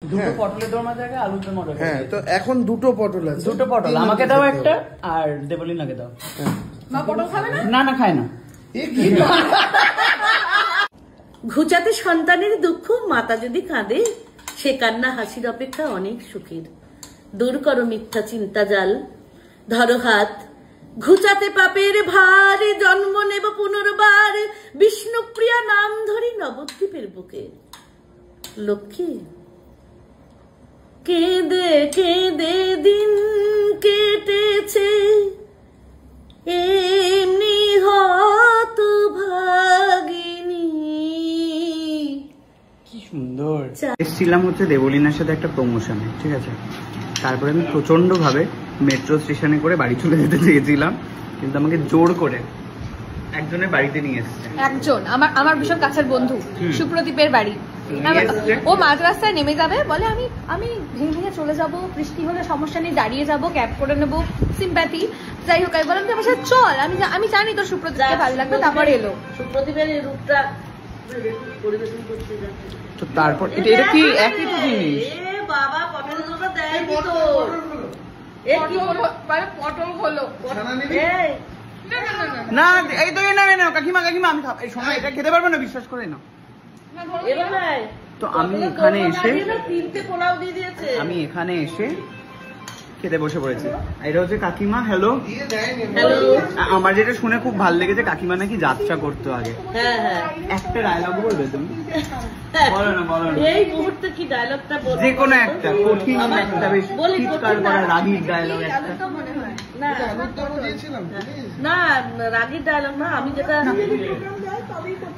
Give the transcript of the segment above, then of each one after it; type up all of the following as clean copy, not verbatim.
দুটো পটলের দোরমা জায়গায় আলুর দম অর্ডার হ্যাঁ, তো এখন দুটো পটল আছে। দুটো পটল আমাকে দাও একটা, আর দেবলিনাকে দাও। মা পটল খাবে না? না না, খায় না। ঘুচাতে সন্তানের দুঃখ মাতা যদি কাঁদে, সে কান্না হাসির অপেক্ষা অনেক সুখের। দূর করো মিথ্যা চিন্তা জাল, ধরো হাত, ঘুচাতে পাপের ভার, জন্ম নেব পুনর্বার, বিষ্ণুপ্রিয়া নাম ধরি নবদ্বীপের বুকে। লক্ষ্মী কেঁদে কেঁদে দিন কেটেছে, এমনি হত ভাগিনী। কি সুন্দর। এসেছিলাম হচ্ছে দেবলিনার সাথে একটা প্রমোশনে, ঠিক আছে। তারপরে আমি প্রচন্ড ভাবে মেট্রো স্টেশনে করে বাড়ি চলে যেতে চেয়েছিলাম, কিন্তু আমাকে জোর করে একজনের বাড়িতে নিয়ে এসেছে। একজন আমার ভীষণ কাছের বন্ধু, সুপ্রদীপের বাড়ি। ও মাঝ রাস্তায় নেমে যাবে, বলে আমি আমি ভেঙে ভেঙে চলে যাব, বৃষ্টি হলে সমস্যা নেই, দাঁড়িয়ে যাব, ক্যাব করে নেবো, সিম্প্যাথি। যাই হোক, আমি বললাম তুই আমার সাথে চল, আমি জানি তোর সুপ্রদীপকে ভালো লাগবে। তারপর এলো সুপ্রদীপের রূপটা পরিবেশন করতে যাচ্ছে। তো তারপর এটা কি একই তো জিনিস? বাবা পটল গুলো দেয় পটল হলো না, এই তো না না কাকিমা কাকিমা, আমি এই সময় এটা খেতে পারবো না, বিশ্বাস করে না। তো আমি এখানে এসে খেতে বসে পড়েছি। এটা হচ্ছে কাকিমা। হ্যালো। আমার যেটা শুনে খুব ভালো লেগেছে, কাকিমা নাকি যাত্রা করতো আগে। একটা ডায়লগ বলবে তুমি? বলো না বলো না, এই মুহূর্তে কি ডায়লগটা বলবো? যে কোনো একটা কঠিন একটা, বেশ চিৎকার করা রাগীর ডায়লগ একটা। না রাগীর ডায়লগ না, আমি যেটা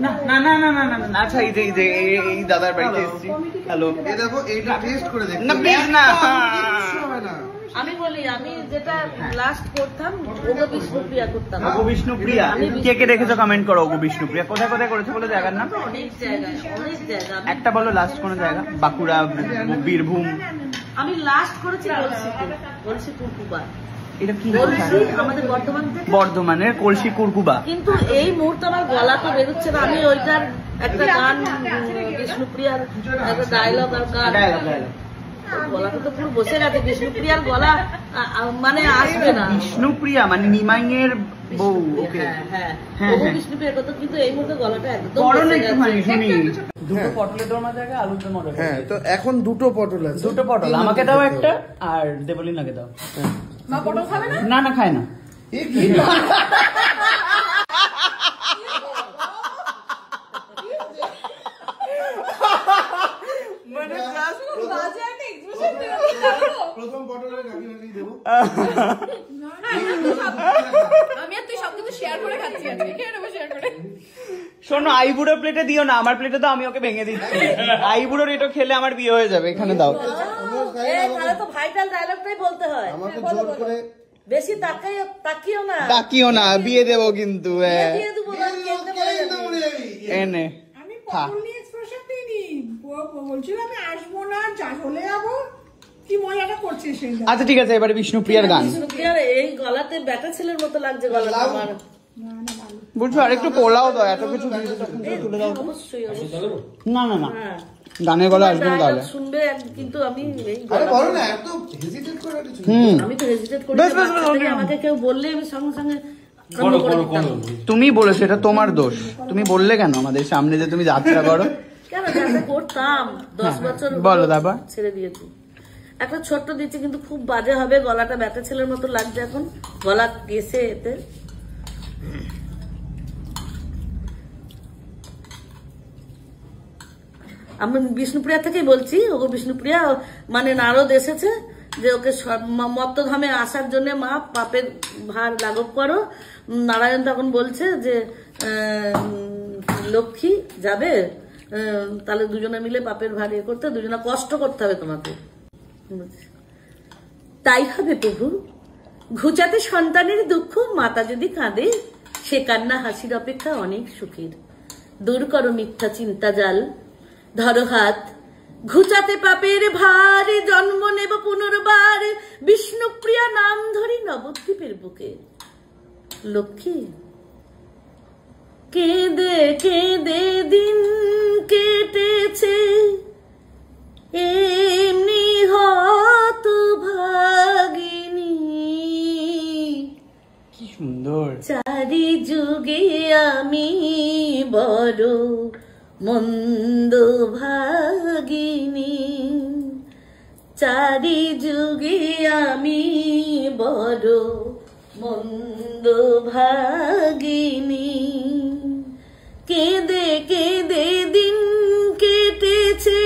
না না না না না না। আচ্ছা, এই যে এই দাদার বাড়িতে এসেছি। হ্যালো, এই দেখো, এইটা টেস্ট করে দেখো না প্লিজ না। আমি বলি, আমি যেটা লাস্ট করতাম ওগো বিষ্ণুপ্রিয়া করতাম। ওগো বিষ্ণুপ্রিয়া কে কে দেখেছো কমেন্ট করো। ওগো বিষ্ণুপ্রিয়া কোথায় কোথায় করেছে বলে জায়গার নাম? অনেক জায়গায়, অনেক জায়গা। একটা বলো লাস্ট কোন জায়গা? বাঁকুড়া, বীরভূম। আমি লাস্ট করেছি কলসি কুরকুবা। এটা কি আমাদের বর্ধমান থেকে? বর্ধমানের কলসি কুরকুবা। কিন্তু এই মুহূর্তে আমার গলা তো বেরোচ্ছে না। আমি ওইটার একটা গান, বিষ্ণুপ্রিয়ার একটা ডায়লগ আর গান, গলাটা তো পুরো বসে গেছে। বিষ্ণুপ্রিয়ার গলা মানে আসবে না। বিষ্ণুপ্রিয়া মানে নিমাইয়ের বউ? ওকে, হ্যাঁ হ্যাঁ, বিষ্ণুপ্রিয়ার কথা, কিন্তু এই মুহূর্তে গলাটা একদম বসে গেছে। দুটো পটলের দোরমা জায়গায় আলুর দম অর্ডার। হ্যাঁ, তো এখন দুটো পটল আছে। দুটো পটল আমাকে দাও একটা, আর দেবলিনাকে দাও। মা পটল খাবে না? না না, খায় না। প্রথম পটলের কাকিমাকে দেবো। আমি আর তুই সবকিছু শেয়ার করে খাচ্ছি, আজকে খেয়ে নেবো শেয়ার করে। শোনো, আইবুড়োর প্লেটে দিও না, আমার প্লেটে তো আমি ওকে ভেঙে দিচ্ছি। আইবুড়োর এটা খেলে আমার বিয়ে হয়ে যাবে। এখানে দাও। তাহলে তো ভাইটাল ডায়লগটাই বলতে হয়। আমাকে জোর করে বেশি তাকিও না, তাকিও না, বিয়ে দেবো কিন্তু। দিয়ে দেবো না, কেঁদে পড়ে যাবি। এনে আমি পটল নিয়ে এক্সপ্রেশন দিইনি, বলছিলাম আমি আসবো না, যা চলে যাবো। কি মজাটা করছিস সেই? আচ্ছা ঠিক আছে, এবারে বিষ্ণুপ্রিয়ার গান। বিষ্ণুপ্রিয়ার এই গলাতে ব্যাটা ছেলের মতো লাগছে গলাটা আমার। বলছো আর একটু পোলাও দাও, এত কিছু তুলে দাও। অবশ্যই না না না, গানের গলা আসবে না তাহলে। শুনবে, কিন্তু আমি আরে বলো না, এত হেজিটেট করে কিছু। আমি তো হেজিটেট করি না। আমাকে কেউ বললে আমি সঙ্গে সঙ্গে তুমি বলেছো, এটা তোমার দোষ। তুমি বললে কেন আমাদের সামনে যে তুমি যাত্রা করো? কেন যাত্রা করতাম 10 বছর। বলো দাদা। ছেড়ে দিয়েছি, একটা ছোট্ট দিচ্ছি, কিন্তু খুব বাজে হবে। গলাটা ব্যাটা ছেলের মতো লাগছে এখন, গলা গেছে এতে। আমি বিষ্ণুপ্রিয়া থেকেই বলছি। ওগো বিষ্ণুপ্রিয়া, মানে নারদ এসেছে যে ওকে মত্তধামে আসার জন্য মা পাপের ভার লাঘব করো। নারায়ণ তখন বলছে যে লক্ষ্মী যাবে, তাহলে দুজনে মিলে পাপের ভার ইয়ে করতে, দুজনে কষ্ট করতে হবে তোমাকে। তাই হবে প্রভু, ঘুচাতে সন্তানের দুঃখ মাতা যদি কাঁদে, সে কান্না হাসির অপেক্ষা অনেক সুখের। দূর করো মিথ্যা চিন্তা জাল, ধরো হাত, ঘুচাতে পাপের ভার, জন্ম নেব পুনর্বার, বিষ্ণুপ্রিয়া নাম ধরি নবদ্বীপের বুকে। লক্ষ্মী কেঁদে কেঁদে দিন কেটেছে, এমনি হত ভাগিনী কি সুন্দর। চারি যুগে আমি বড় মন্দ ভাগিনী, চারি যুগে আমি বড় মন্দ ভাগিনী। কেঁদে কেঁদে দিন কেটেছে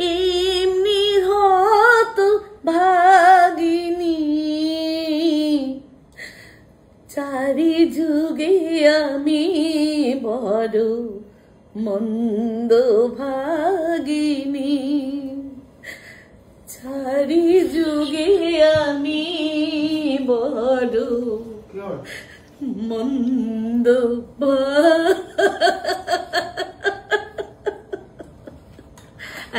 এমনি হত ভাগিনী, চারি যুগে আমি বড় মন্দ ভাগিনী, চারি যুগে আমি বড় মন্দ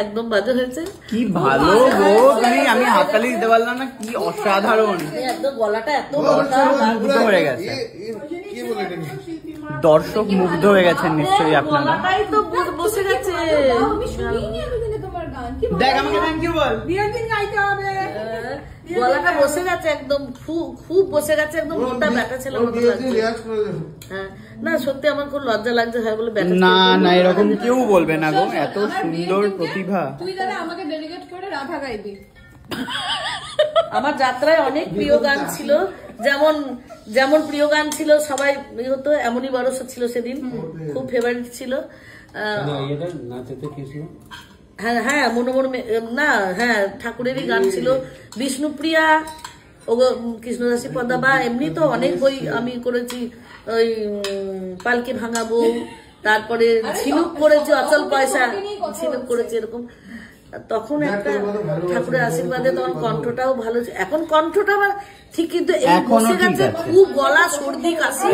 একদম বাজে হয়েছে। কি ভালো গো তুমি, আমি হাততালি দিতে পারলাম না, কি অসাধারণ। একদম গলাটা এত মুগ্ধ হয়ে গেছে, কি বলে এটা? দর্শক মুগ্ধ হয়ে গেছেন নিশ্চয়ই আপনারা। গলাটাই তো বসে গেছে। আমি শুনিনি এতদিনে তোমার গান। কি দেখ আমাকে থ্যাংক ইউ বল। বিয়ের দিন গাইতে হবে। গলাটা বসে গেছে একদম, খুব বসে গেছে একদম, মোটা ব্যাটা ছেলে মতো লাগছে। হ্যাঁ না সত্যি আমার খুব লজ্জা লাগছে, হয় বলে ব্যাটা না না এরকম কেউ বলবে না গো, এত সুন্দর প্রতিভা। তুই দাদা আমাকে ডেলিগেট করে রাধা গাইবি। আমার যাত্রায় অনেক প্রিয় গান ছিল, যেমন যেমন প্রিয় গান ছিল সবাই হতো, এমনই বরস ছিল সেদিন, খুব ফেভারিট ছিল। হ্যাঁ হ্যাঁ মনোমন না, হ্যাঁ ঠাকুরেরই গান ছিল, বিষ্ণুপ্রিয়া, ও কৃষ্ণদাসী পদ্মা, বা এমনি তো অনেক বই আমি করেছি, ওই পালকি ভাঙাবো, তারপরে ঝিনুক করেছি, অচল পয়সা ঝিনুক করেছি, এরকম। তখন একটা ঠাকুরের আশীর্বাদে তখন কণ্ঠটাও ভালো ছিল, এখন কণ্ঠটা আমার ঠিক, কিন্তু এই বসে গেছে খুব গলা সর্দি কাশি।